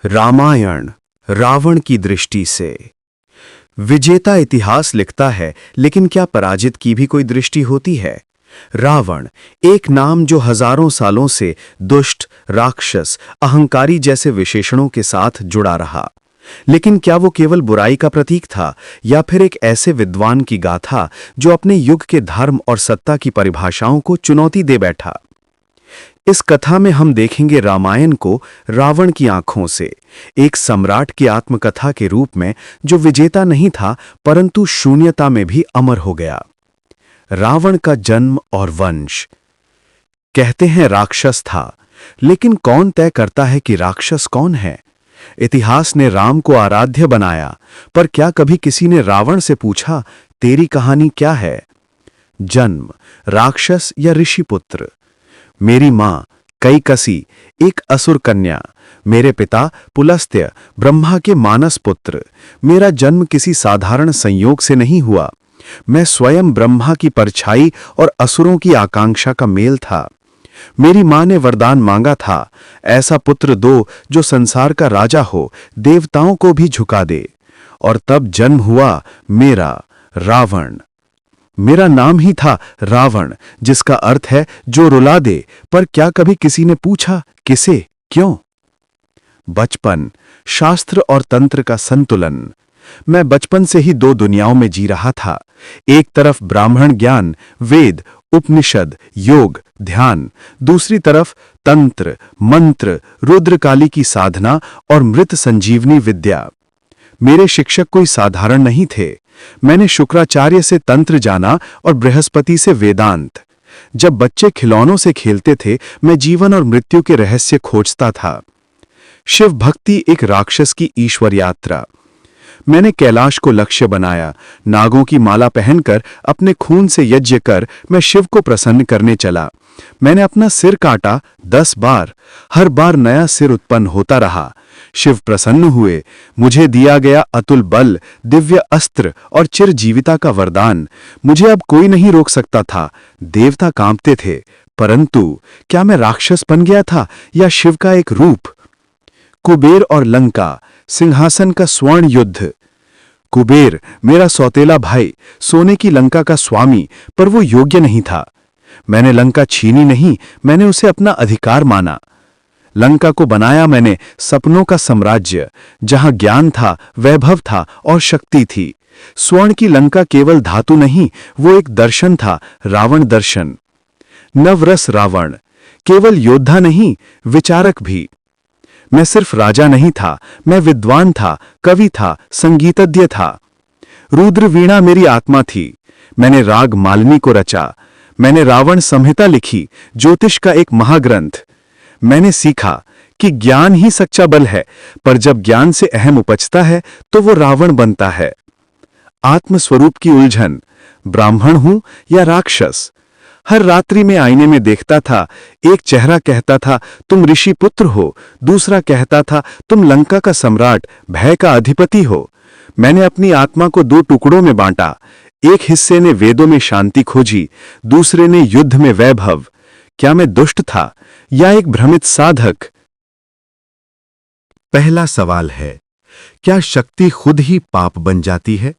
रामायण रावण की दृष्टि से। विजेता इतिहास लिखता है, लेकिन क्या पराजित की भी कोई दृष्टि होती है? रावण एक नाम जो हजारों सालों से दुष्ट, राक्षस, अहंकारी जैसे विशेषणों के साथ जुड़ा रहा। लेकिन क्या वो केवल बुराई का प्रतीक था, या फिर एक ऐसे विद्वान की गाथा जो अपने युग के धर्म और सत्ता की परिभाषाओं को चुनौती दे बैठा? इस कथा में हम देखेंगे रामायण को रावण की आंखों से, एक सम्राट की आत्मकथा के रूप में जो विजेता नहीं था परंतु शून्यता में भी अमर हो गया। रावण का जन्म और वंश। कहते हैं राक्षस था, लेकिन कौन तय करता है कि राक्षस कौन है? इतिहास ने राम को आराध्य बनाया, पर क्या कभी किसी ने रावण से पूछा, तेरी कहानी क्या है? जन्म राक्षस या ऋषिपुत्र। मेरी मां कैकसी एक असुर कन्या, मेरे पिता पुलस्त्य ब्रह्मा के मानस पुत्र। मेरा जन्म किसी साधारण संयोग से नहीं हुआ। मैं स्वयं ब्रह्मा की परछाई और असुरों की आकांक्षा का मेल था। मेरी मां ने वरदान मांगा था, ऐसा पुत्र दो जो संसार का राजा हो, देवताओं को भी झुका दे। और तब जन्म हुआ मेरा, रावण। मेरा नाम ही था रावण, जिसका अर्थ है जो रुला दे। पर क्या कभी किसी ने पूछा, किसे, क्यों? बचपन, शास्त्र और तंत्र का संतुलन। मैं बचपन से ही दो दुनियाओं में जी रहा था। एक तरफ ब्राह्मण ज्ञान, वेद, उपनिषद, योग, ध्यान। दूसरी तरफ तंत्र, मंत्र, रुद्रकाली की साधना और मृत संजीवनी विद्या। मेरे शिक्षक कोई साधारण नहीं थे। मैंने शुक्राचार्य से तंत्र जाना और बृहस्पति से वेदांत। जब बच्चे खिलौनों से खेलते थे, मैं जीवन और मृत्यु के रहस्य खोजता था। शिव भक्ति एक राक्षस की ईश्वर यात्रा। मैंने कैलाश को लक्ष्य बनाया। नागों की माला पहनकर, अपने खून से यज्ञ कर मैं शिव को प्रसन्न करने चला। मैंने अपना सिर काटा 10 बार। हर बार नया सिर उत्पन्न होता रहा। शिव प्रसन्न हुए। मुझे दिया गया अतुल बल, दिव्य अस्त्र और चिरजीविता का वरदान। मुझे अब कोई नहीं रोक सकता था। देवता कांपते थे, परंतु क्या मैं राक्षस बन गया था या शिव का एक रूप? कुबेर और लंका, सिंहासन का स्वर्ण युद्ध। कुबेर मेरा सौतेला भाई, सोने की लंका का स्वामी, पर वो योग्य नहीं था। मैंने लंका छीनी नहीं, मैंने उसे अपना अधिकार माना। लंका को बनाया मैंने सपनों का साम्राज्य, जहां ज्ञान था, वैभव था और शक्ति थी। स्वर्ण की लंका केवल धातु नहीं, वो एक दर्शन था, रावण दर्शन। नवरस रावण, केवल योद्धा नहीं, विचारक भी। मैं सिर्फ राजा नहीं था, मैं विद्वान था, कवि था, संगीतज्ञ था। रुद्र वीणा मेरी आत्मा थी। मैंने राग मालिनी को रचा। मैंने रावण संहिता लिखी, ज्योतिष का एक महाग्रंथ। मैंने सीखा कि ज्ञान ही सच्चा बल है, पर जब ज्ञान से अहम उपजता है तो वो रावण बनता है। आत्मस्वरूप की उलझन, ब्राह्मण हूं या राक्षस? हर रात्रि में आईने में देखता था। एक चेहरा कहता था, तुम ऋषि पुत्र हो। दूसरा कहता था, तुम लंका का सम्राट, भय का अधिपति हो। मैंने अपनी आत्मा को 2 टुकड़ों में बांटा। एक हिस्से ने वेदों में शांति खोजी, दूसरे ने युद्ध में वैभव। क्या मैं दुष्ट था या एक भ्रमित साधक? पहला सवाल है, क्या शक्ति खुद ही पाप बन जाती है?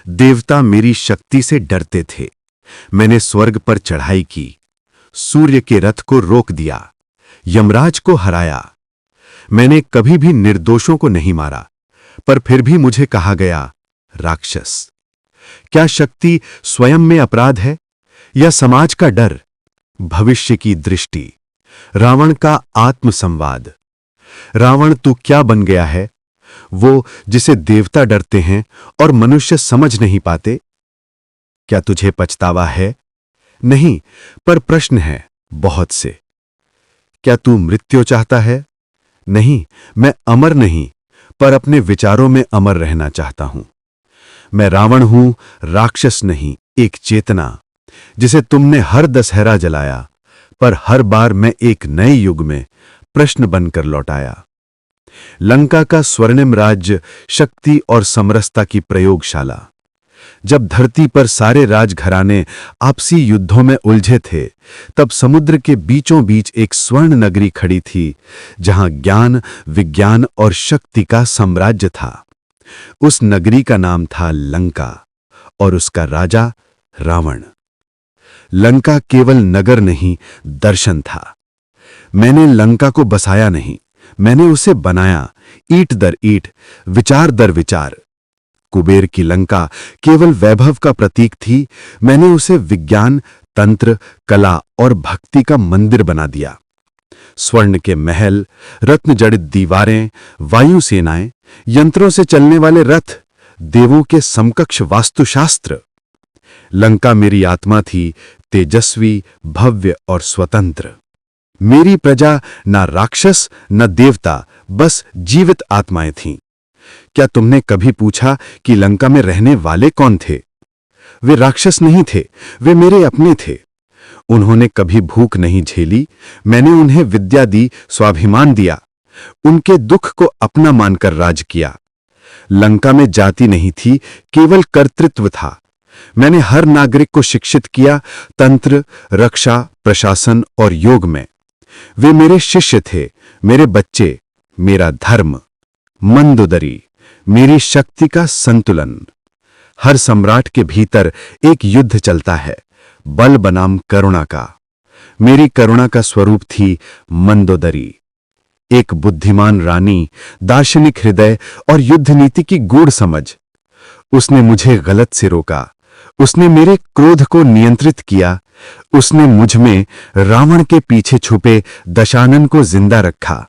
देवता मेरी शक्ति से डरते थे। मैंने स्वर्ग पर चढ़ाई की, सूर्य के रथ को रोक दिया, यमराज को हराया। मैंने कभी भी निर्दोषों को नहीं मारा, पर फिर भी मुझे कहा गया राक्षस। क्या शक्ति स्वयं में अपराध है या समाज का डर? भविष्य की दृष्टि। रावण का आत्मसंवाद। रावण तू क्या बन गया है? वो जिसे देवता डरते हैं और मनुष्य समझ नहीं पाते। क्या तुझे पछतावा है? नहीं, पर प्रश्न है बहुत से। क्या तू मृत्यु चाहता है? नहीं, मैं अमर नहीं, पर अपने विचारों में अमर रहना चाहता हूं। मैं रावण हूं, राक्षस नहीं, एक चेतना, जिसे तुमने हर दशहरा जलाया, पर हर बार मैं एक नए युग में प्रश्न बनकर लौटाया। लंका का स्वर्णिम राज्य, शक्ति और समरसता की प्रयोगशाला। जब धरती पर सारे राजघराने आपसी युद्धों में उलझे थे, तब समुद्र के बीचों बीच एक स्वर्ण नगरी खड़ी थी, जहां ज्ञान, विज्ञान और शक्ति का साम्राज्य था। उस नगरी का नाम था लंका और उसका राजा रावण। लंका केवल नगर नहीं, दर्शन था। मैंने लंका को बसाया नहीं, मैंने उसे बनाया, ईंट दर ईंट, विचार दर विचार। कुबेर की लंका केवल वैभव का प्रतीक थी, मैंने उसे विज्ञान, तंत्र, कला और भक्ति का मंदिर बना दिया। स्वर्ण के महल, रत्न जड़ित दीवारें, वायु सेनाएं, यंत्रों से चलने वाले रथ, देवों के समकक्ष वास्तुशास्त्र। लंका मेरी आत्मा थी, तेजस्वी, भव्य और स्वतंत्र। मेरी प्रजा न राक्षस न देवता, बस जीवित आत्माएं थीं। क्या तुमने कभी पूछा कि लंका में रहने वाले कौन थे? वे राक्षस नहीं थे, वे मेरे अपने थे। उन्होंने कभी भूख नहीं झेली, मैंने उन्हें विद्या दी, स्वाभिमान दिया, उनके दुख को अपना मानकर राज किया। लंका में जाति नहीं थी, केवल कर्तृत्व था। मैंने हर नागरिक को शिक्षित किया, तंत्र, रक्षा, प्रशासन और योग में। वे मेरे शिष्य थे, मेरे बच्चे, मेरा धर्म। मंदोदरी, मेरी शक्ति का संतुलन। हर सम्राट के भीतर एक युद्ध चलता है, बल बनाम करुणा का। मेरी करुणा का स्वरूप थी मंदोदरी, एक बुद्धिमान रानी, दार्शनिक हृदय और युद्ध नीति की गूढ़ समझ। उसने मुझे गलत से रोका, उसने मेरे क्रोध को नियंत्रित किया, उसने मुझ में रावण के पीछे छुपे दशानन को जिंदा रखा।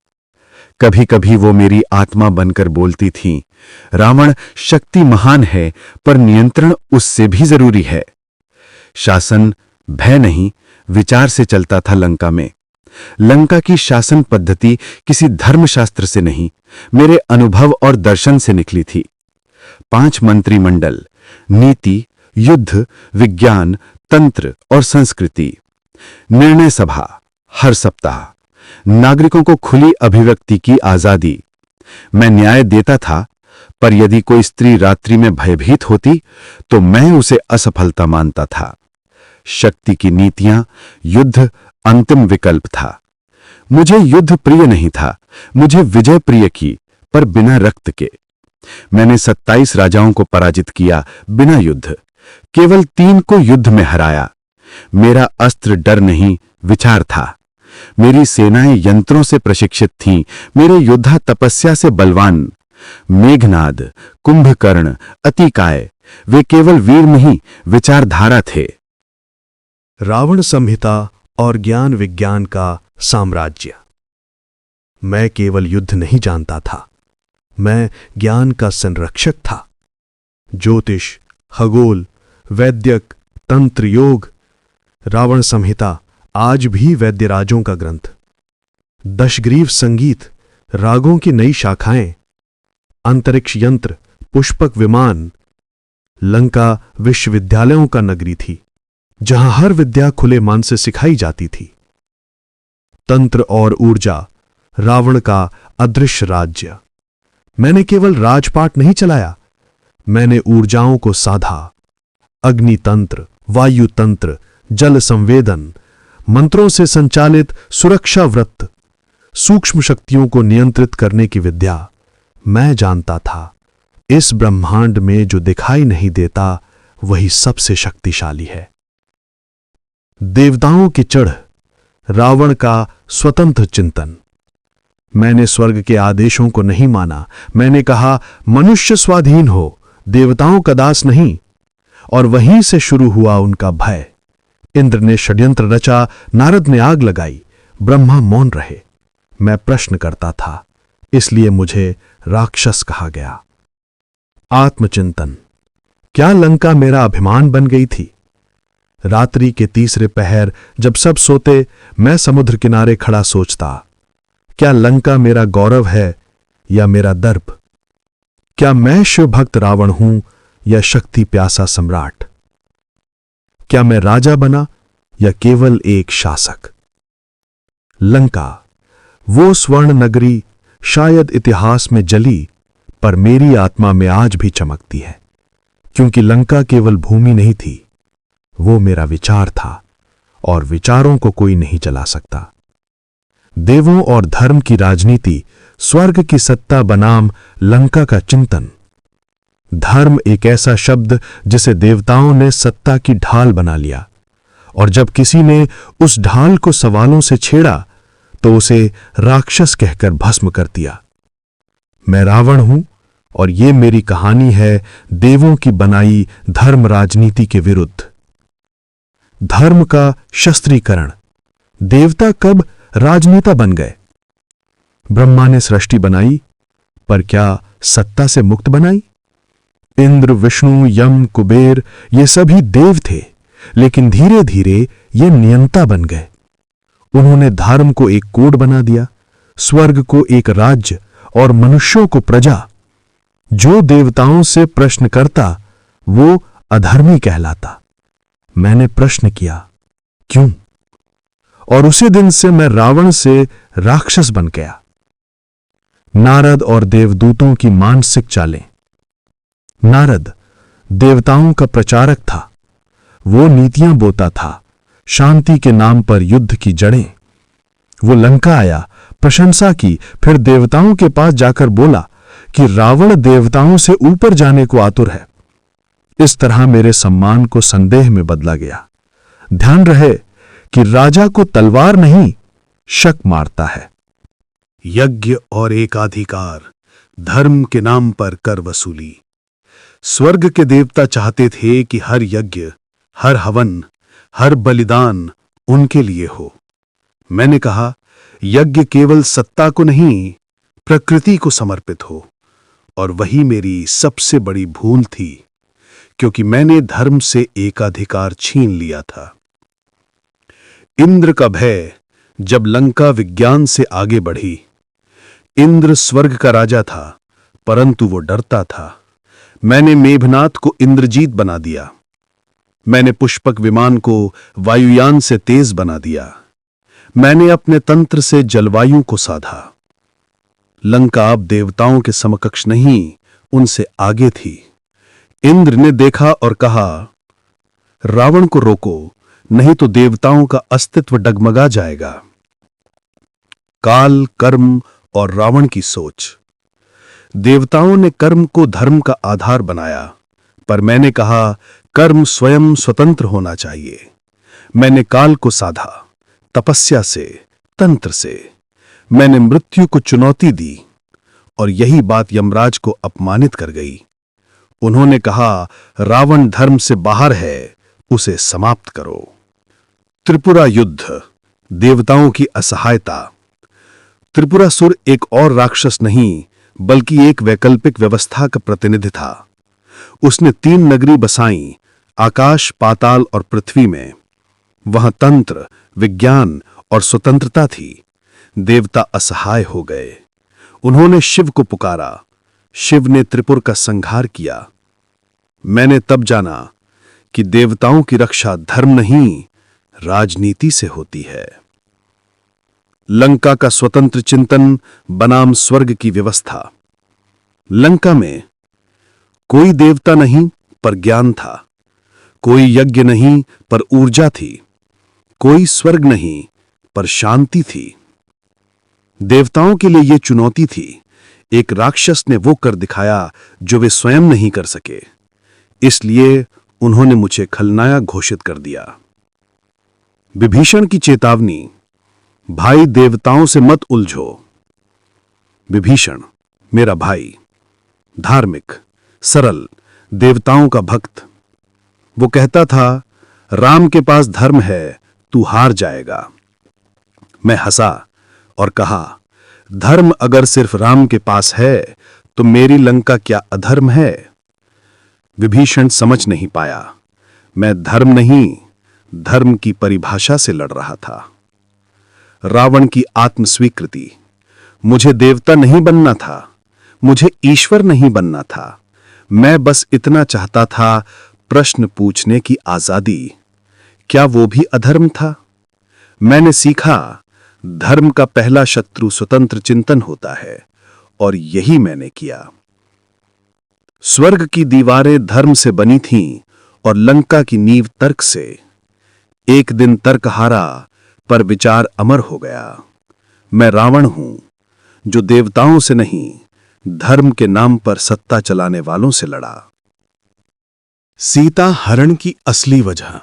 कभी कभी वो मेरी आत्मा बनकर बोलती थी, रावण शक्ति महान है, पर नियंत्रण उससे भी जरूरी है। शासन भय नहीं, विचार से चलता था लंका में। लंका की शासन पद्धति किसी धर्मशास्त्र से नहीं, मेरे अनुभव और दर्शन से निकली थी। 5 मंत्रिमंडल, नीति, युद्ध, विज्ञान, तंत्र और संस्कृति। निर्णय सभा हर सप्ताह, नागरिकों को खुली अभिव्यक्ति की आजादी। मैं न्याय देता था, पर यदि कोई स्त्री रात्रि में भयभीत होती तो मैं उसे असफलता मानता था। शक्ति की नीतियां, युद्ध अंतिम विकल्प था। मुझे युद्ध प्रिय नहीं था, मुझे विजय प्रिय की, पर बिना रक्त के। मैंने 27 राजाओं को पराजित किया बिना युद्ध, केवल 3 को युद्ध में हराया। मेरा अस्त्र डर नहीं, विचार था। मेरी सेनाएं यंत्रों से प्रशिक्षित थीं, मेरे योद्धा तपस्या से बलवान। मेघनाद, कुंभकर्ण, अतिकाय, वे केवल वीर नहीं, विचारधारा थे। रावण संहिता और ज्ञान विज्ञान का साम्राज्य। मैं केवल युद्ध नहीं जानता था, मैं ज्ञान का संरक्षक था। ज्योतिष, खगोल, वैद्यक, तंत्र, योग। रावण संहिता आज भी वैद्यराजों का ग्रंथ। दशग्रीव संगीत, रागों की नई शाखाएं। अंतरिक्ष यंत्र, पुष्पक विमान। लंका विश्वविद्यालयों का नगरी थी, जहां हर विद्या खुले मन से सिखाई जाती थी। तंत्र और ऊर्जा, रावण का अदृश्य राज्य। मैंने केवल राजपाट नहीं चलाया, मैंने ऊर्जाओं को साधा। अग्नि तंत्र, वायु तंत्र, जल संवेदन, मंत्रों से संचालित सुरक्षा व्रत, सूक्ष्म शक्तियों को नियंत्रित करने की विद्या। मैं जानता था, इस ब्रह्मांड में जो दिखाई नहीं देता वही सबसे शक्तिशाली है। देवताओं की चढ़, रावण का स्वतंत्र चिंतन। मैंने स्वर्ग के आदेशों को नहीं माना, मैंने कहा मनुष्य स्वाधीन हो, देवताओं का दास नहीं। और वहीं से शुरू हुआ उनका भय। इंद्र ने षड्यंत्र रचा, नारद ने आग लगाई, ब्रह्मा मौन रहे। मैं प्रश्न करता था, इसलिए मुझे राक्षस कहा गया। आत्मचिंतन, क्या लंका मेरा अभिमान बन गई थी? रात्रि के तीसरे पहर जब सब सोते, मैं समुद्र किनारे खड़ा सोचता, क्या लंका मेरा गौरव है या मेरा दर्प? क्या मैं शिव भक्त रावण हूं या शक्ति प्यासा सम्राट? क्या मैं राजा बना या केवल एक शासक? लंका, वो स्वर्ण नगरी, शायद इतिहास में जली, पर मेरी आत्मा में आज भी चमकती है, क्योंकि लंका केवल भूमि नहीं थी, वो मेरा विचार था, और विचारों को कोई नहीं चला सकता। देवों और धर्म की राजनीति, स्वर्ग की सत्ता बनाम लंका का चिंतन। धर्म एक ऐसा शब्द जिसे देवताओं ने सत्ता की ढाल बना लिया, और जब किसी ने उस ढाल को सवालों से छेड़ा तो उसे राक्षस कहकर भस्म कर दिया। मैं रावण हूं, और ये मेरी कहानी है देवों की बनाई धर्म राजनीति के विरुद्ध। धर्म का शस्त्रीकरण। देवता कब राजनेता बन गए? ब्रह्मा ने सृष्टि बनाई, पर क्या सत्ता से मुक्त बनाई? इंद्र, विष्णु, यम, कुबेर ये सभी देव थे, लेकिन धीरे धीरे ये नियंता बन गए। उन्होंने धर्म को एक कोड बना दिया, स्वर्ग को एक राज्य और मनुष्यों को प्रजा। जो देवताओं से प्रश्न करता वो अधर्मी कहलाता। मैंने प्रश्न किया, क्यों? और उसी दिन से मैं रावण से राक्षस बन गया। नारद और देवदूतों की मानसिक चालें। नारद देवताओं का प्रचारक था। वो नीतियां बोता था, शांति के नाम पर युद्ध की जड़ें। वो लंका आया, प्रशंसा की, फिर देवताओं के पास जाकर बोला कि रावण देवताओं से ऊपर जाने को आतुर है। इस तरह मेरे सम्मान को संदेह में बदला गया। ध्यान रहे कि राजा को तलवार नहीं, शक मारता है। यज्ञ और एकाधिकार, धर्म के नाम पर कर वसूली। स्वर्ग के देवता चाहते थे कि हर यज्ञ, हर हवन, हर बलिदान उनके लिए हो। मैंने कहा, यज्ञ केवल सत्ता को नहीं, प्रकृति को समर्पित हो, और वही मेरी सबसे बड़ी भूल थी, क्योंकि मैंने धर्म से एकाधिकार छीन लिया था। इंद्र का भय जब लंका विज्ञान से आगे बढ़ी। इंद्र स्वर्ग का राजा था, परंतु वो डरता था। मैंने मेघनाद को इंद्रजीत बना दिया। मैंने पुष्पक विमान को वायुयान से तेज बना दिया। मैंने अपने तंत्र से जलवायु को साधा। लंका अब देवताओं के समकक्ष नहीं, उनसे आगे थी। इंद्र ने देखा और कहा, रावण को रोको, नहीं तो देवताओं का अस्तित्व डगमगा जाएगा। काल, कर्म और रावण की सोच। देवताओं ने कर्म को धर्म का आधार बनाया, पर मैंने कहा, कर्म स्वयं स्वतंत्र होना चाहिए। मैंने काल को साधा, तपस्या से, तंत्र से। मैंने मृत्यु को चुनौती दी, और यही बात यमराज को अपमानित कर गई। उन्होंने कहा, रावण धर्म से बाहर है, उसे समाप्त करो। त्रिपुरा युद्ध, देवताओं की असहायता। त्रिपुरासुर एक और राक्षस नहीं, बल्कि एक वैकल्पिक व्यवस्था का प्रतिनिधि था। उसने 3 नगरी बसाईं, आकाश, पाताल और पृथ्वी में। वहां तंत्र, विज्ञान और स्वतंत्रता थी। देवता असहाय हो गए। उन्होंने शिव को पुकारा। शिव ने त्रिपुर का संहार किया। मैंने तब जाना कि देवताओं की रक्षा धर्म नहीं, राजनीति से होती है। लंका का स्वतंत्र चिंतन बनाम स्वर्ग की व्यवस्था। लंका में कोई देवता नहीं, पर ज्ञान था। कोई यज्ञ नहीं, पर ऊर्जा थी। कोई स्वर्ग नहीं, पर शांति थी। देवताओं के लिए यह चुनौती थी। एक राक्षस ने वो कर दिखाया जो वे स्वयं नहीं कर सके। इसलिए उन्होंने मुझे खलनायक घोषित कर दिया। विभीषण की चेतावनी, भाई देवताओं से मत उलझो। विभीषण मेरा भाई, धार्मिक, सरल, देवताओं का भक्त। वो कहता था, राम के पास धर्म है, तू हार जाएगा। मैं हंसा और कहा, धर्म अगर सिर्फ राम के पास है तो मेरी लंका क्या अधर्म है? विभीषण समझ नहीं पाया। मैं धर्म नहीं, धर्म की परिभाषा से लड़ रहा था। रावण की आत्मस्वीकृति। मुझे देवता नहीं बनना था, मुझे ईश्वर नहीं बनना था। मैं बस इतना चाहता था, प्रश्न पूछने की आजादी। क्या वो भी अधर्म था? मैंने सीखा, धर्म का पहला शत्रु स्वतंत्र चिंतन होता है, और यही मैंने किया। स्वर्ग की दीवारें धर्म से बनी थीं और लंका की नींव तर्क से। एक दिन तर्क हारा, पर विचार अमर हो गया। मैं रावण हूं, जो देवताओं से नहीं, धर्म के नाम पर सत्ता चलाने वालों से लड़ा। सीता हरण की असली वजह,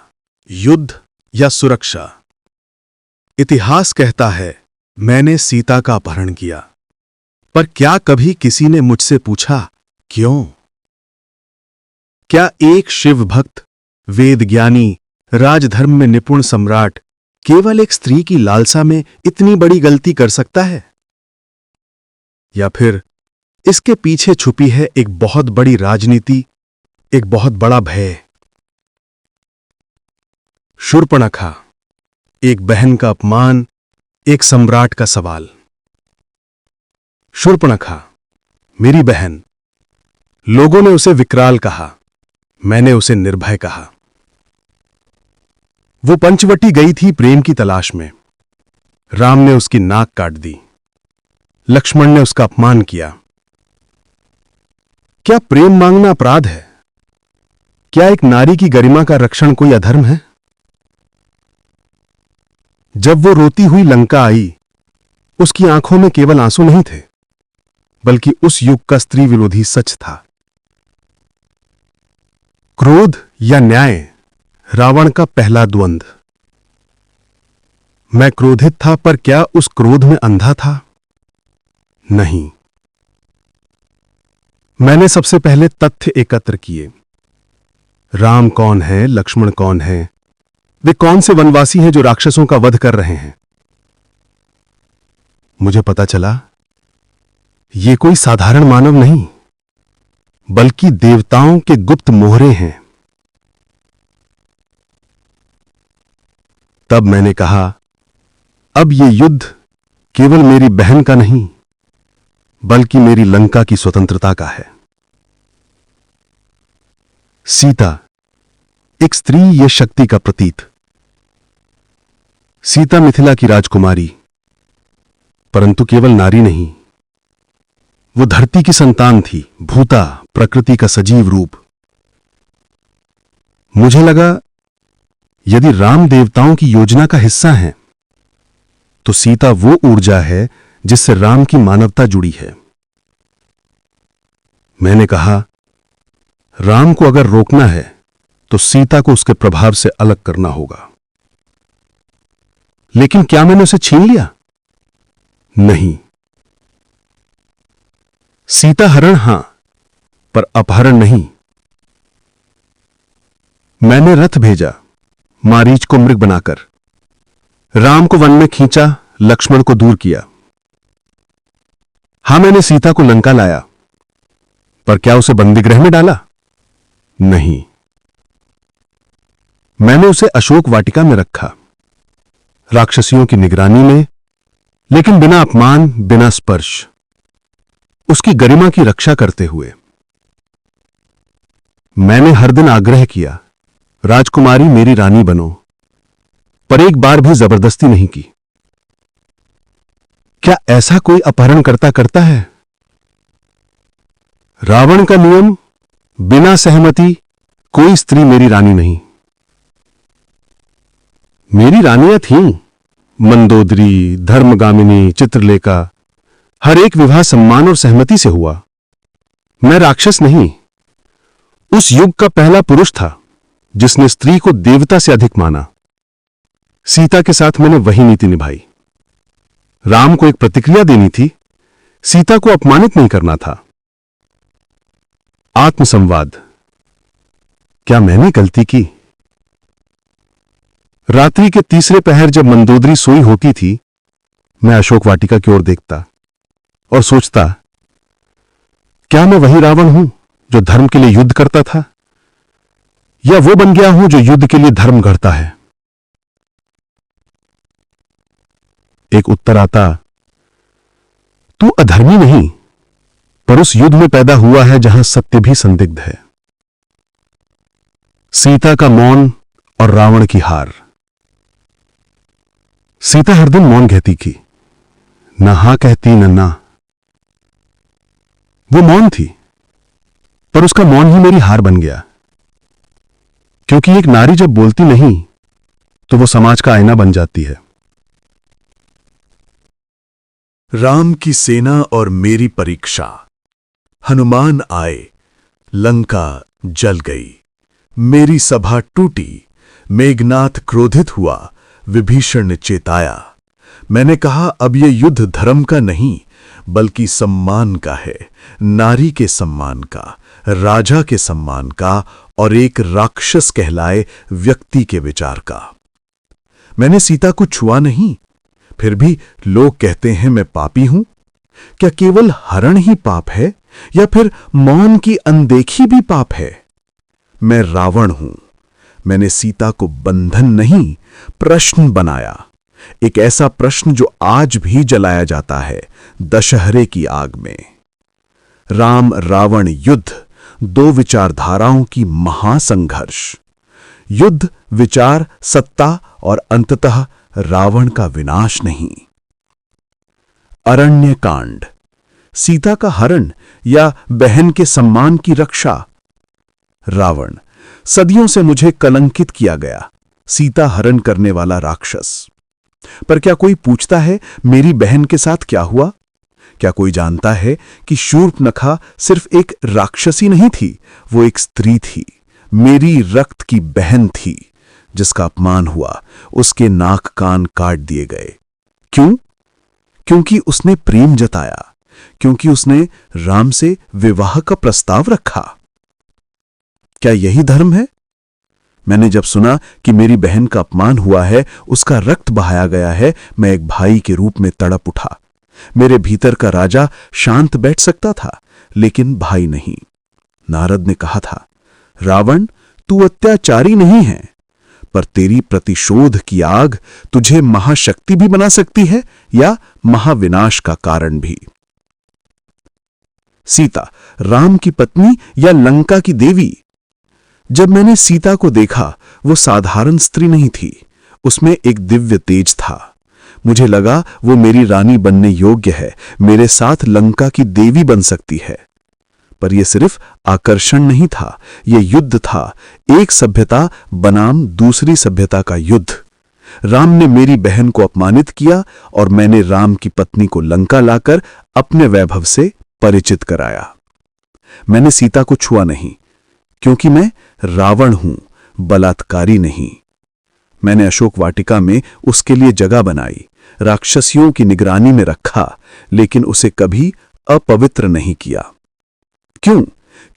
युद्ध या सुरक्षा? इतिहास कहता है, मैंने सीता का अपहरण किया, पर क्या कभी किसी ने मुझसे पूछा क्यों? क्या एक शिव भक्त, वेद ज्ञानी, राजधर्म में निपुण सम्राट केवल एक स्त्री की लालसा में इतनी बड़ी गलती कर सकता है? या फिर इसके पीछे छुपी है एक बहुत बड़ी राजनीति, एक बहुत बड़ा भय? शूर्पणखा, एक बहन का अपमान, एक सम्राट का सवाल। शूर्पणखा, मेरी बहन। लोगों ने उसे विकराल कहा, मैंने उसे निर्भय कहा। वो पंचवटी गई थी प्रेम की तलाश में। राम ने उसकी नाक काट दी, लक्ष्मण ने उसका अपमान किया। क्या प्रेम मांगना अपराध है? क्या एक नारी की गरिमा का रक्षण कोई अधर्म है? जब वो रोती हुई लंका आई, उसकी आंखों में केवल आंसू नहीं थे, बल्कि उस युग का स्त्री विरोधी सच था। क्रोध या न्याय, रावण का पहला द्वंद्व। मैं क्रोधित था, पर क्या उस क्रोध में अंधा था? नहीं। मैंने सबसे पहले तथ्य एकत्र किए। राम कौन है, लक्ष्मण कौन है, वे कौन से वनवासी हैं जो राक्षसों का वध कर रहे हैं? मुझे पता चला, ये कोई साधारण मानव नहीं, बल्कि देवताओं के गुप्त मोहरे हैं। तब मैंने कहा, अब ये युद्ध केवल मेरी बहन का नहीं, बल्कि मेरी लंका की स्वतंत्रता का है। सीता, एक स्त्री ये शक्ति का प्रतीक। सीता मिथिला की राजकुमारी, परंतु केवल नारी नहीं, वो धरती की संतान थी, भूता, प्रकृति का सजीव रूप। मुझे लगा, यदि राम देवताओं की योजना का हिस्सा है, तो सीता वो ऊर्जा है जिससे राम की मानवता जुड़ी है। मैंने कहा, राम को अगर रोकना है, तो सीता को उसके प्रभाव से अलग करना होगा। लेकिन क्या मैंने उसे छीन लिया? नहीं। सीता हरण हां, पर अपहरण नहीं। मैंने रथ भेजा, मारीच को मृग बनाकर। राम को वन में खींचा, लक्ष्मण को दूर किया। हां, मैंने सीता को लंका लाया, पर क्या उसे बंदीगृह में डाला? नहीं। मैंने उसे अशोक वाटिका में रखा, राक्षसियों की निगरानी में, लेकिन बिना अपमान, बिना स्पर्श, उसकी गरिमा की रक्षा करते हुए। मैंने हर दिन आग्रह किया, राजकुमारी मेरी रानी बनो, पर एक बार भी जबरदस्ती नहीं की। क्या ऐसा कोई अपहरणकर्ता करता है? रावण का नियम, बिना सहमति कोई स्त्री मेरी रानी नहीं। मेरी रानियां थीं, मंदोदरी, धर्मगामिनी, चित्रलेखा। हर एक विवाह सम्मान और सहमति से हुआ। मैं राक्षस नहीं, उस युग का पहला पुरुष था जिसने स्त्री को देवता से अधिक माना। सीता के साथ मैंने वही नीति निभाई। राम को एक प्रतिक्रिया देनी थी, सीता को अपमानित नहीं करना था। आत्मसंवाद, क्या मैंने गलती की? रात्रि के तीसरे पहर जब मंदोदरी सोई होती थी, मैं अशोक वाटिका की ओर देखता और सोचता, क्या मैं वही रावण हूं जो धर्म के लिए युद्ध करता था, या वो बन गया हूं जो युद्ध के लिए धर्म गढ़ता है? एक उत्तर आता, तू अधर्मी नहीं, पर उस युद्ध में पैदा हुआ है जहां सत्य भी संदिग्ध है। सीता का मौन और रावण की हार। सीता हर दिन मौन कहती थी, न हां कहती न ना। वो मौन थी, पर उसका मौन ही मेरी हार बन गया, क्योंकि एक नारी जब बोलती नहीं तो वो समाज का आईना बन जाती है। राम की सेना और मेरी परीक्षा। हनुमान आए, लंका जल गई, मेरी सभा टूटी, मेघनाथ क्रोधित हुआ, विभीषण ने चेताया। मैंने कहा अब ये युद्ध धर्म का नहीं बल्कि सम्मान का है, नारी के सम्मान का, राजा के सम्मान का और एक राक्षस कहलाए व्यक्ति के विचार का। मैंने सीता को छुआ नहीं, फिर भी लोग कहते हैं मैं पापी हूं। क्या केवल हरण ही पाप है या फिर मौन की अनदेखी भी पाप है? मैं रावण हूं। मैंने सीता को बंधन नहीं प्रश्न बनाया, एक ऐसा प्रश्न जो आज भी जलाया जाता है दशहरे की आग में। राम रावण युद्ध, दो विचारधाराओं की महासंघर्ष। युद्ध, विचार, सत्ता और अंततः रावण का विनाश नहीं। अरण्य कांड, सीता का हरण या बहन के सम्मान की रक्षा। रावण, सदियों से मुझे कलंकित किया गया, सीता हरण करने वाला राक्षस। पर क्या कोई पूछता है मेरी बहन के साथ क्या हुआ? क्या कोई जानता है कि शूर्पनखा सिर्फ एक राक्षसी नहीं थी, वो एक स्त्री थी, मेरी रक्त की बहन थी, जिसका अपमान हुआ, उसके नाक कान काट दिए गए। क्यों? क्योंकि उसने प्रेम जताया, क्योंकि उसने राम से विवाह का प्रस्ताव रखा। क्या यही धर्म है? मैंने जब सुना कि मेरी बहन का अपमान हुआ है, उसका रक्त बहाया गया है, मैं एक भाई के रूप में तड़प उठा। मेरे भीतर का राजा शांत बैठ सकता था, लेकिन भाई नहीं। नारद ने कहा था, रावण तू अत्याचारी नहीं है, पर तेरी प्रतिशोध की आग तुझे महाशक्ति भी बना सकती है या महाविनाश का कारण भी। सीता, राम की पत्नी या लंका की देवी? जब मैंने सीता को देखा, वो साधारण स्त्री नहीं थी, उसमें एक दिव्य तेज था। मुझे लगा वो मेरी रानी बनने योग्य है, मेरे साथ लंका की देवी बन सकती है। पर यह सिर्फ आकर्षण नहीं था, यह युद्ध था, एक सभ्यता बनाम दूसरी सभ्यता का युद्ध। राम ने मेरी बहन को अपमानित किया और मैंने राम की पत्नी को लंका लाकर अपने वैभव से परिचित कराया। मैंने सीता को छुआ नहीं, क्योंकि मैं रावण हूं, बलात्कारी नहीं। मैंने अशोक वाटिका में उसके लिए जगह बनाई, राक्षसियों की निगरानी में रखा, लेकिन उसे कभी अपवित्र नहीं किया। क्यों?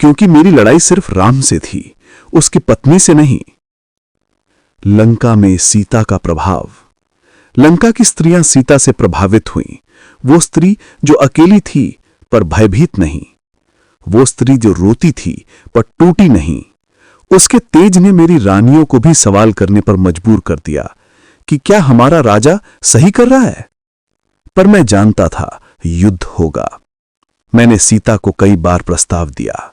क्योंकि मेरी लड़ाई सिर्फ राम से थी, उसकी पत्नी से नहीं। लंका में सीता का प्रभाव। लंका की स्त्रियां सीता से प्रभावित हुईं। वो स्त्री जो अकेली थी पर भयभीत नहीं, वो स्त्री जो रोती थी पर टूटी नहीं। उसके तेज ने मेरी रानियों को भी सवाल करने पर मजबूर कर दिया कि क्या हमारा राजा सही कर रहा है? पर मैं जानता था युद्ध होगा। मैंने सीता को कई बार प्रस्ताव दिया,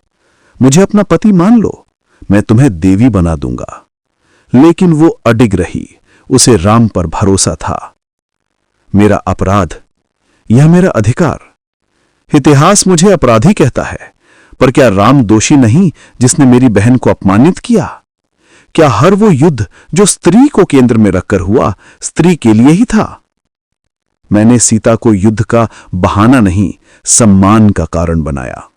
मुझे अपना पति मान लो, मैं तुम्हें देवी बना दूंगा। लेकिन वो अडिग रही, उसे राम पर भरोसा था। मेरा अपराध, यह मेरा अधिकार। इतिहास मुझे अपराधी कहता है, पर क्या राम दोषी नहीं जिसने मेरी बहन को अपमानित किया? क्या हर वो युद्ध जो स्त्री को केंद्र में रखकर हुआ, स्त्री के लिए ही था? मैंने सीता को युद्ध का बहाना नहीं, सम्मान का कारण बनाया।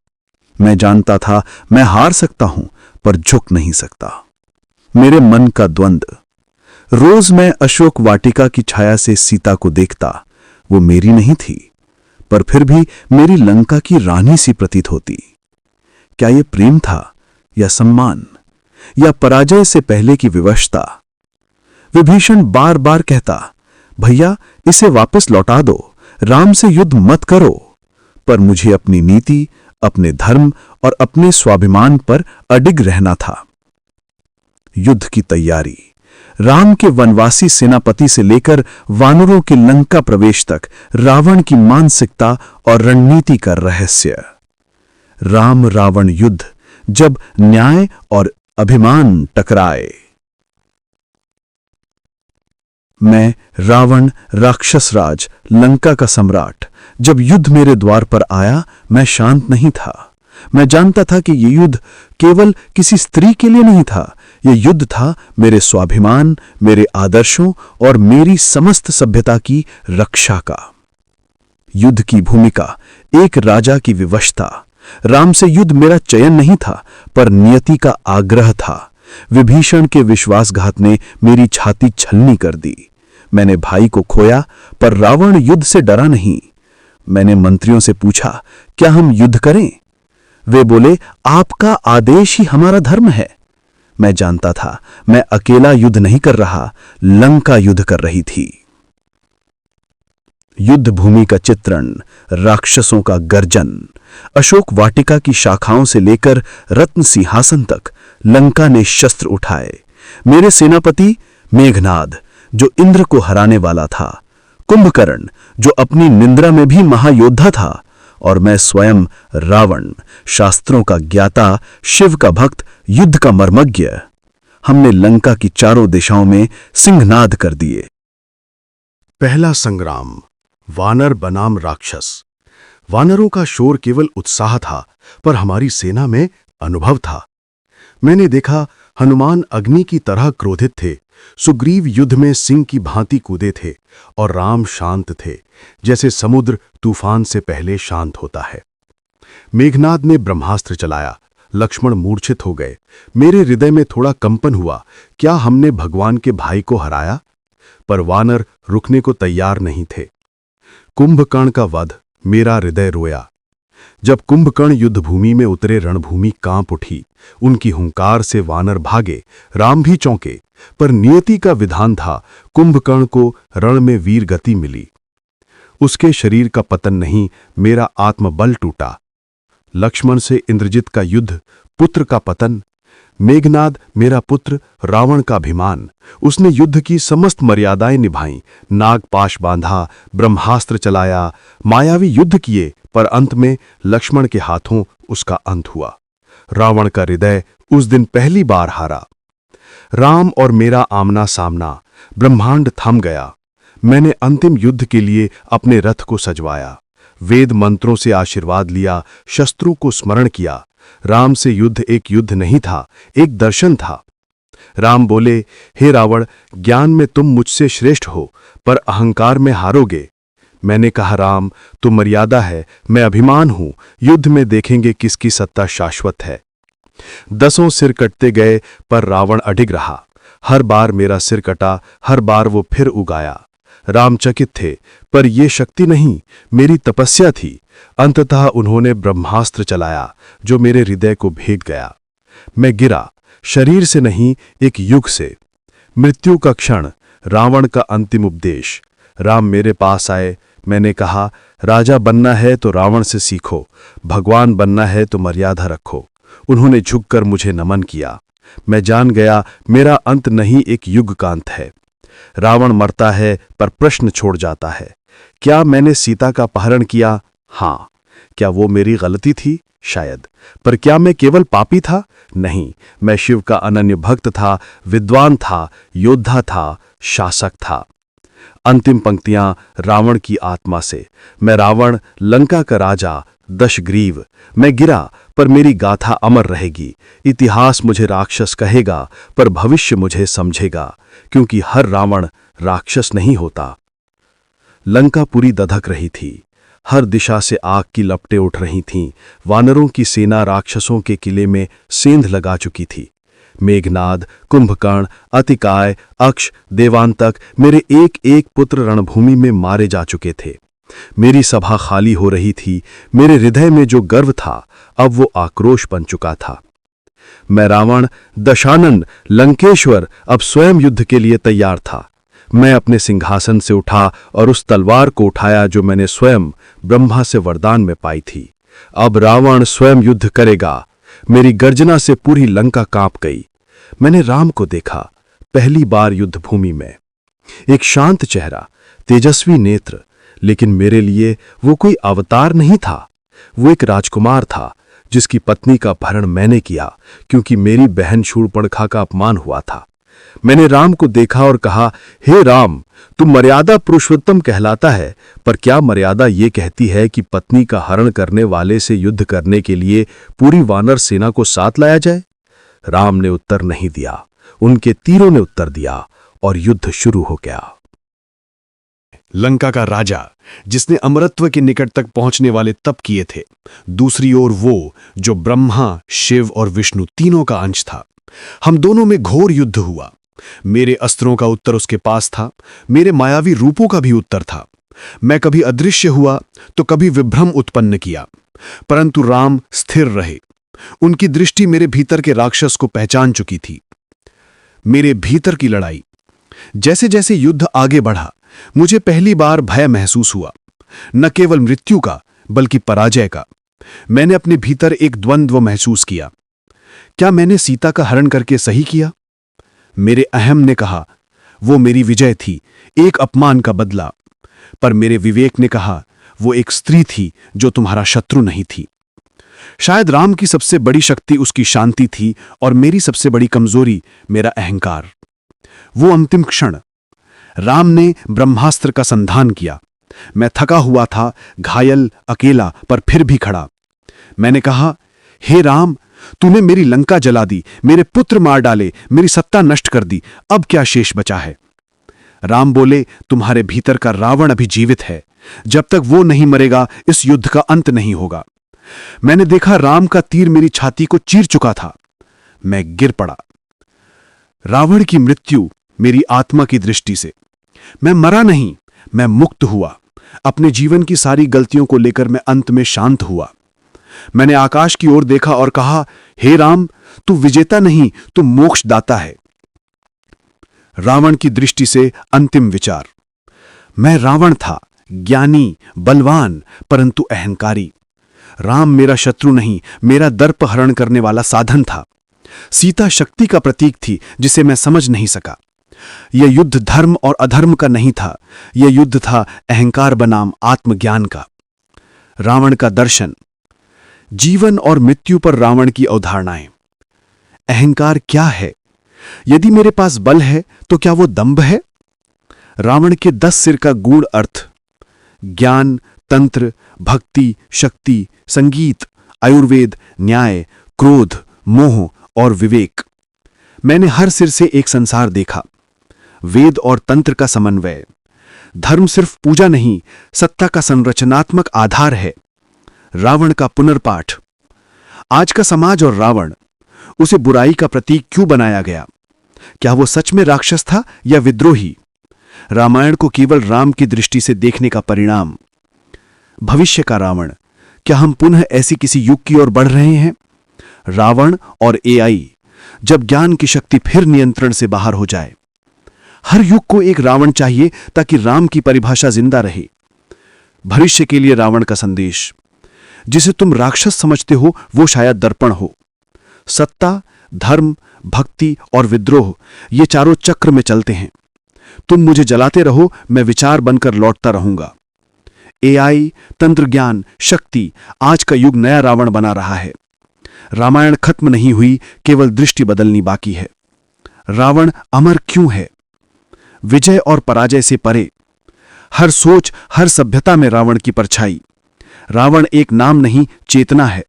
मैं जानता था मैं हार सकता हूं, पर झुक नहीं सकता। मेरे मन का द्वंद्व। रोज मैं अशोक वाटिका की छाया से सीता को देखता, वो मेरी नहीं थी, पर फिर भी मेरी लंका की रानी सी प्रतीत होती। क्या यह प्रेम था या सम्मान या पराजय से पहले की विवशता? विभीषण बार बार कहता, भैया इसे वापस लौटा दो, राम से युद्ध मत करो। पर मुझे अपनी नीति, अपने धर्म और अपने स्वाभिमान पर अडिग रहना था। युद्ध की तैयारी। राम के वनवासी सेनापति से लेकर वानरों के लंका प्रवेश तक रावण की मानसिकता और रणनीति का रहस्य। राम रावण युद्ध, जब न्याय और अभिमान टकराए। मैं रावण, राक्षस राज, लंका का सम्राट। जब युद्ध मेरे द्वार पर आया, मैं शांत नहीं था। मैं जानता था कि यह युद्ध केवल किसी स्त्री के लिए नहीं था, यह युद्ध था मेरे स्वाभिमान, मेरे आदर्शों और मेरी समस्त सभ्यता की रक्षा का। युद्ध की भूमिका एक राजा की विवशता। राम से युद्ध मेरा चयन नहीं था, पर नियति का आग्रह था। विभीषण के विश्वासघात ने मेरी छाती छलनी कर दी। मैंने भाई को खोया, पर रावण युद्ध से डरा नहीं। मैंने मंत्रियों से पूछा, क्या हम युद्ध करें? वे बोले, आपका आदेश ही हमारा धर्म है। मैं जानता था मैं अकेला युद्ध नहीं कर रहा, लंका युद्ध कर रही थी। युद्ध भूमि का चित्रण, राक्षसों का गर्जन। अशोक वाटिका की शाखाओं से लेकर रत्न सिंहासन तक लंका ने शस्त्र उठाए। मेरे सेनापति मेघनाद, जो इंद्र को हराने वाला था, कुंभकर्ण, जो अपनी निंद्रा में भी महायोद्धा था, और मैं स्वयं रावण, शास्त्रों का ज्ञाता, शिव का भक्त, युद्ध का मर्मज्ञ। हमने लंका की चारों दिशाओं में सिंहनाद कर दिए। पहला संग्राम, वानर बनाम राक्षस। वानरों का शोर केवल उत्साह था, पर हमारी सेना में अनुभव था। मैंने देखा हनुमान अग्नि की तरह क्रोधित थे, सुग्रीव युद्ध में सिंह की भांति कूदे थे, और राम शांत थे, जैसे समुद्र तूफान से पहले शांत होता है। मेघनाद ने ब्रह्मास्त्र चलाया, लक्ष्मण मूर्छित हो गए। मेरे हृदय में थोड़ा कंपन हुआ, क्या हमने भगवान के भाई को हराया? पर वानर रुकने को तैयार नहीं थे। कुंभकर्ण का वध, मेरा हृदय रोया। जब कुंभकर्ण युद्धभूमि में उतरे, रणभूमि कांप उठी। उनकी हुंकार से वानर भागे, राम भी चौंके, पर नियति का विधान था, कुंभकर्ण को रण में वीर गति मिली। उसके शरीर का पतन नहीं, मेरा आत्मबल टूटा। लक्ष्मण से इंद्रजित का युद्ध, पुत्र का पतन। मेघनाद मेरा पुत्र, रावण का अभिमान। उसने युद्ध की समस्त मर्यादाएं निभाईं, नागपाश बांधा, ब्रह्मास्त्र चलाया, मायावी युद्ध किए, पर अंत में लक्ष्मण के हाथों उसका अंत हुआ। रावण का हृदय उस दिन पहली बार हारा। राम और मेरा आमना सामना, ब्रह्मांड थम गया। मैंने अंतिम युद्ध के लिए अपने रथ को सजवाया, वेद मंत्रों से आशीर्वाद लिया, शस्त्रों को स्मरण किया। राम से युद्ध एक युद्ध नहीं था, एक दर्शन था। राम बोले, हे रावण, ज्ञान में तुम मुझसे श्रेष्ठ हो, पर अहंकार में हारोगे। मैंने कहा, राम, तुम मर्यादा है, मैं अभिमान हूं, युद्ध में देखेंगे किसकी सत्ता शाश्वत है। 10 सिर कटते गए, पर रावण अडिग रहा। हर बार मेरा सिर कटा, हर बार वो फिर उगाया। राम चकित थे, पर यह शक्ति नहीं, मेरी तपस्या थी। अंततः उन्होंने ब्रह्मास्त्र चलाया, जो मेरे हृदय को भेद गया। मैं गिरा, शरीर से नहीं, एक युग से। मृत्यु का क्षण, रावण का अंतिम उपदेश। राम मेरे पास आए। मैंने कहा, राजा बनना है तो रावण से सीखो, भगवान बनना है तो मर्यादा रखो। उन्होंने झुककर मुझे नमन किया। मैं जान गया, मेरा अंत नहीं, एक युग का अंत है। रावण मरता है, पर प्रश्न छोड़ जाता है, क्या मैंने सीता का अपहरण किया? हाँ। क्या वो मेरी गलती थी? शायद। पर क्या मैं केवल पापी था? नहीं, मैं शिव का अनन्य भक्त था, विद्वान था, योद्धा था, शासक था। अंतिम पंक्तियां रावण की आत्मा से। मैं रावण, लंका का राजा, दशग्रीव। मैं गिरा, पर मेरी गाथा अमर रहेगी। इतिहास मुझे राक्षस कहेगा, पर भविष्य मुझे समझेगा, क्योंकि हर रावण राक्षस नहीं होता। लंका पूरी दधक रही थी। हर दिशा से आग की लपटें उठ रही थीं। वानरों की सेना राक्षसों के किले में सेंध लगा चुकी थी। मेघनाद, कुंभकर्ण, अतिकाय, अक्ष, देवांतक, मेरे एक एक पुत्र रणभूमि में मारे जा चुके थे। मेरी सभा खाली हो रही थी। मेरे हृदय में जो गर्व था, अब वो आक्रोश बन चुका था। मैं रावण, दशानन, लंकेश्वर अब स्वयं युद्ध के लिए तैयार था। मैं अपने सिंहासन से उठा और उस तलवार को उठाया जो मैंने स्वयं ब्रह्मा से वरदान में पाई थी। अब रावण स्वयं युद्ध करेगा। मेरी गर्जना से पूरी लंका कांप गई। मैंने राम को देखा, पहली बार युद्ध भूमि में। एक शांत चेहरा, तेजस्वी नेत्र, लेकिन मेरे लिए वो कोई अवतार नहीं था। वो एक राजकुमार था, जिसकी पत्नी का अपहरण मैंने किया, क्योंकि मेरी बहन शूर्पणखा का अपमान हुआ था। मैंने राम को देखा और कहा, हे राम, तू मर्यादा पुरुषोत्तम कहलाता है, पर क्या मर्यादा ये कहती है कि पत्नी का हरण करने वाले से युद्ध करने के लिए पूरी वानर सेना को साथ लाया जाए? राम ने उत्तर नहीं दिया। उनके तीरों ने उत्तर दिया और युद्ध शुरू हो गया। लंका का राजा, जिसने अमरत्व के निकट तक पहुंचने वाले तप किए थे, दूसरी ओर वो जो ब्रह्मा, शिव और विष्णु तीनों का अंश था। हम दोनों में घोर युद्ध हुआ। मेरे अस्त्रों का उत्तर उसके पास था, मेरे मायावी रूपों का भी उत्तर था। मैं कभी अदृश्य हुआ तो कभी विभ्रम उत्पन्न किया, परंतु राम स्थिर रहे। उनकी दृष्टि मेरे भीतर के राक्षस को पहचान चुकी थी। मेरे भीतर की लड़ाई। जैसे जैसे युद्ध आगे बढ़ा, मुझे पहली बार भय महसूस हुआ, न केवल मृत्यु का बल्कि पराजय का। मैंने अपने भीतर एक द्वंद्व महसूस किया। क्या मैंने सीता का हरण करके सही किया? मेरे अहम ने कहा वो मेरी विजय थी, एक अपमान का बदला। पर मेरे विवेक ने कहा वो एक स्त्री थी जो तुम्हारा शत्रु नहीं थी। शायद राम की सबसे बड़ी शक्ति उसकी शांति थी और मेरी सबसे बड़ी कमजोरी मेरा अहंकार। वो अंतिम क्षण राम ने ब्रह्मास्त्र का संधान किया। मैं थका हुआ था, घायल, अकेला, पर फिर भी खड़ा। मैंने कहा, हे राम, तूने मेरी लंका जला दी, मेरे पुत्र मार डाले, मेरी सत्ता नष्ट कर दी, अब क्या शेष बचा है? राम बोले, तुम्हारे भीतर का रावण अभी जीवित है। जब तक वो नहीं मरेगा, इस युद्ध का अंत नहीं होगा। मैंने देखा राम का तीर मेरी छाती को चीर चुका था। मैं गिर पड़ा। रावण की मृत्यु मेरी आत्मा की दृष्टि से। मैं मरा नहीं, मैं मुक्त हुआ। अपने जीवन की सारी गलतियों को लेकर मैं अंत में शांत हुआ। मैंने आकाश की ओर देखा और कहा, हे राम, तू विजेता नहीं, तू मोक्षदाता है। रावण की दृष्टि से अंतिम विचार। मैं रावण था, ज्ञानी, बलवान, परंतु अहंकारी। राम मेरा शत्रु नहीं, मेरा दर्प हरण करने वाला साधन था। सीता शक्ति का प्रतीक थी जिसे मैं समझ नहीं सका। यह युद्ध धर्म और अधर्म का नहीं था, यह युद्ध था अहंकार बनाम आत्मज्ञान का। रावण का दर्शन। जीवन और मृत्यु पर रावण की अवधारणाएं। अहंकार क्या है? यदि मेरे पास बल है तो क्या वो दंभ है? रावण के 10 सिर का गूढ़ अर्थ। ज्ञान, तंत्र, भक्ति, शक्ति, संगीत, आयुर्वेद, न्याय, क्रोध, मोह और विवेक। मैंने हर सिर से एक संसार देखा। वेद और तंत्र का समन्वय। धर्म सिर्फ पूजा नहीं, सत्ता का संरचनात्मक आधार है। रावण का पुनर्पाठ। आज का समाज और रावण, उसे बुराई का प्रतीक क्यों बनाया गया? क्या वो सच में राक्षस था या विद्रोही? रामायण को केवल राम की दृष्टि से देखने का परिणाम। भविष्य का रावण। क्या हम पुनः ऐसी किसी युग की ओर बढ़ रहे हैं? रावण और एआई, जब ज्ञान की शक्ति फिर नियंत्रण से बाहर हो जाए। हर युग को एक रावण चाहिए ताकि राम की परिभाषा जिंदा रहे। भविष्य के लिए रावण का संदेश। जिसे तुम राक्षस समझते हो वो शायद दर्पण हो। सत्ता, धर्म, भक्ति और विद्रोह, ये चारों चक्र में चलते हैं। तुम मुझे जलाते रहो, मैं विचार बनकर लौटता रहूंगा। एआई, तंत्र ज्ञान, शक्ति, आज का युग नया रावण बना रहा है। रामायण खत्म नहीं हुई, केवल दृष्टि बदलनी बाकी है। रावण अमर क्यों है? विजय और पराजय से परे। हर सोच, हर सभ्यता में रावण की परछाई। रावण एक नाम नहीं, चेतना है।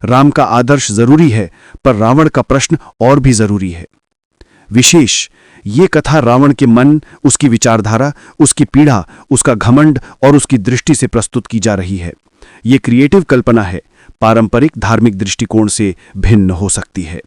राम का आदर्श जरूरी है, पर रावण का प्रश्न और भी जरूरी है। विशेष, ये कथा रावण के मन, उसकी विचारधारा, उसकी पीड़ा, उसका घमंड और उसकी दृष्टि से प्रस्तुत की जा रही है। ये क्रिएटिव कल्पना है, पारंपरिक धार्मिक दृष्टिकोण से भिन्न हो सकती है।